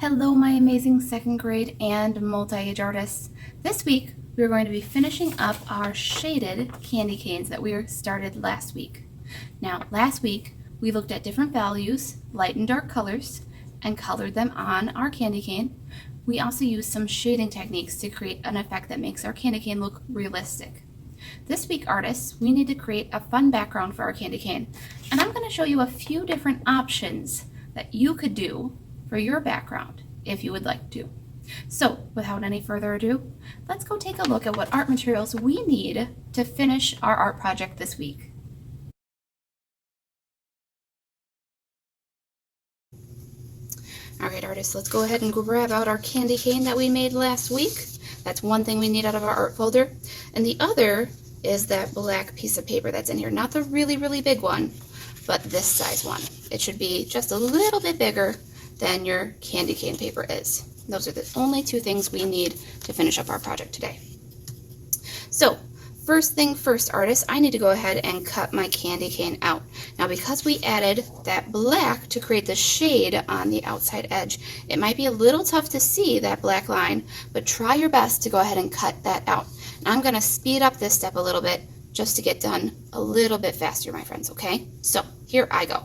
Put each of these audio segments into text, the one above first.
Hello, my amazing second grade and multi-age artists. This week, we're going to be finishing up our shaded candy canes that we started last week. Now, last week, we looked at different values, light and dark colors, and colored them on our candy cane. We also used some shading techniques to create an effect that makes our candy cane look realistic. This week, artists, we need to create a fun background for our candy cane, and I'm going to show you a few different options that you could do for your background if you would like to. So without any further ado, let's go take a look at what art materials we need to finish our art project this week. Alright artists, let's go ahead and grab out our candy cane that we made last week. That's one thing we need out of our art folder. And the other is that black piece of paper that's in here. Not the really, really big one, but this size one. It should be just a little bit bigger than your candy cane paper is. Those are the only two things we need to finish up our project today. So, first thing first, artists, I need to go ahead and cut my candy cane out. Now, because we added that black to create the shade on the outside edge, it might be a little tough to see that black line, but try your best to go ahead and cut that out. Now, I'm going to speed up this step a little bit just to get done a little bit faster, my friends, okay? So, here I go.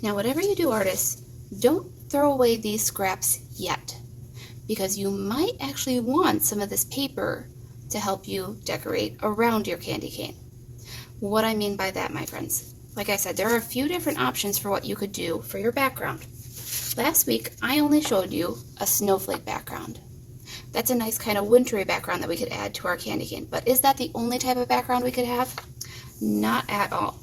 Now, whatever you do, artists, don't throw away these scraps yet, because you might actually want some of this paper to help you decorate around your candy cane. What I mean by that, my friends, like I said, there are a few different options for what you could do for your background. Last week, I only showed you a snowflake background. That's a nice kind of wintry background that we could add to our candy cane, but is that the only type of background we could have? Not at all.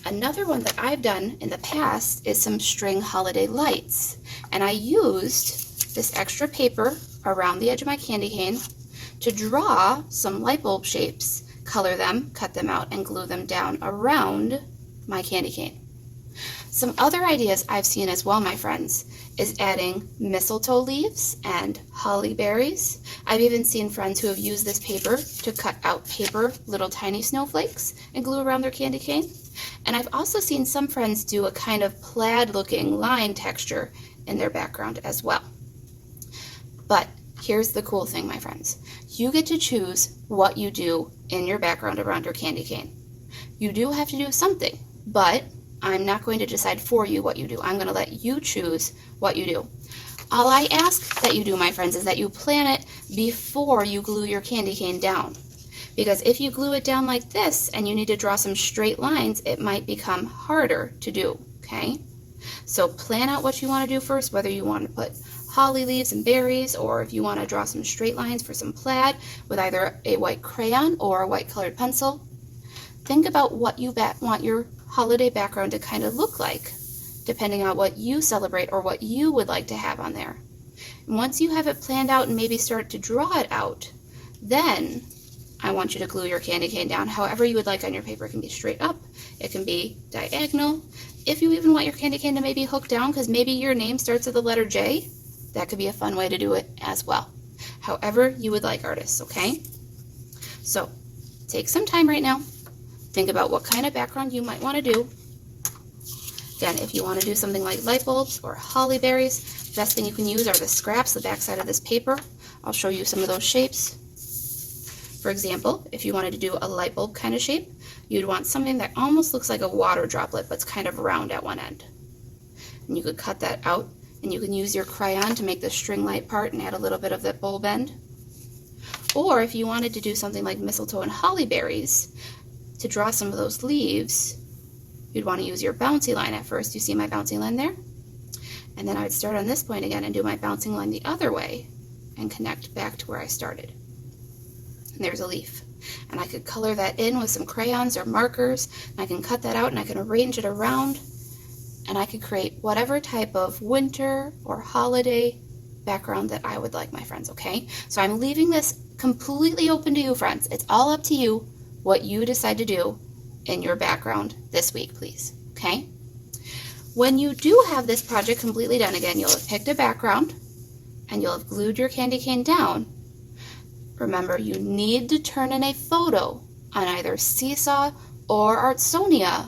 Another one that I've done in the past is some string holiday lights, and I used this extra paper around the edge of my candy cane to draw some light bulb shapes, color them, cut them out, and glue them down around my candy cane. Some other ideas I've seen as well, my friends, is adding mistletoe leaves and holly berries. I've even seen friends who have used this paper to cut out paper, little tiny snowflakes, and glue around their candy cane. And I've also seen some friends do a kind of plaid looking line texture in their background as well. But here's the cool thing, my friends. You get to choose what you do in your background around your candy cane. You do have to do something, but I'm not going to decide for you what you do. I'm going to let you choose what you do. All I ask that you do, my friends, is that you plan it before you glue your candy cane down. Because if you glue it down like this and you need to draw some straight lines, it might become harder to do, okay? So plan out what you want to do first, whether you want to put holly leaves and berries, or if you want to draw some straight lines for some plaid with either a white crayon or a white colored pencil. Think about what you want your holiday background to kind of look like, depending on what you celebrate or what you would like to have on there. And once you have it planned out and maybe start to draw it out, then I want you to glue your candy cane down however you would like on your paper. It can be straight up, it can be diagonal. If you even want your candy cane to maybe hook down because maybe your name starts with the letter J, that could be a fun way to do it as well. However you would like, artists, okay? So take some time right now. Think about what kind of background you might want to do. Again, if you want to do something like light bulbs or holly berries, the best thing you can use are the scraps, the backside of this paper. I'll show you some of those shapes. For example, if you wanted to do a light bulb kind of shape, you'd want something that almost looks like a water droplet, but it's kind of round at one end. And you could cut that out, and you can use your crayon to make the string light part and add a little bit of that bulb end. Or if you wanted to do something like mistletoe and holly berries, to draw some of those leaves, you'd want to use your bouncy line at first. You see my bouncing line there? And then I would start on this point again and do my bouncing line the other way and connect back to where I started. And there's a leaf. And I could color that in with some crayons or markers, and I can cut that out and I can arrange it around, and I could create whatever type of winter or holiday background that I would like, my friends, okay? So I'm leaving this completely open to you, friends. It's all up to you what you decide to do in your background this week, please, okay? When you do have this project completely done, again, you'll have picked a background and you'll have glued your candy cane down. Remember, you need to turn in a photo on either SeeSaw or Artsonia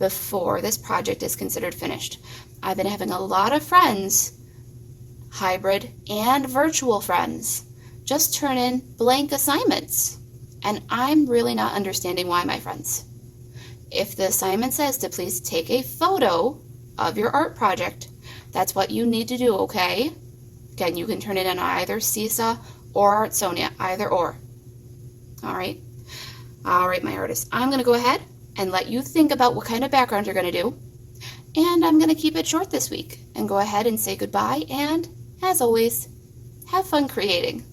before this project is considered finished. I've been having a lot of friends, hybrid and virtual friends, just turn in blank assignments. And I'm really not understanding why, my friends. If the assignment says to please take a photo of your art project, that's what you need to do, okay? Again, you can turn it in either SeeSaw or Artsonia, either or. All right, my artists. I'm going to go ahead and let you think about what kind of background you're going to do. And I'm going to keep it short this week and go ahead and say goodbye. And as always, have fun creating.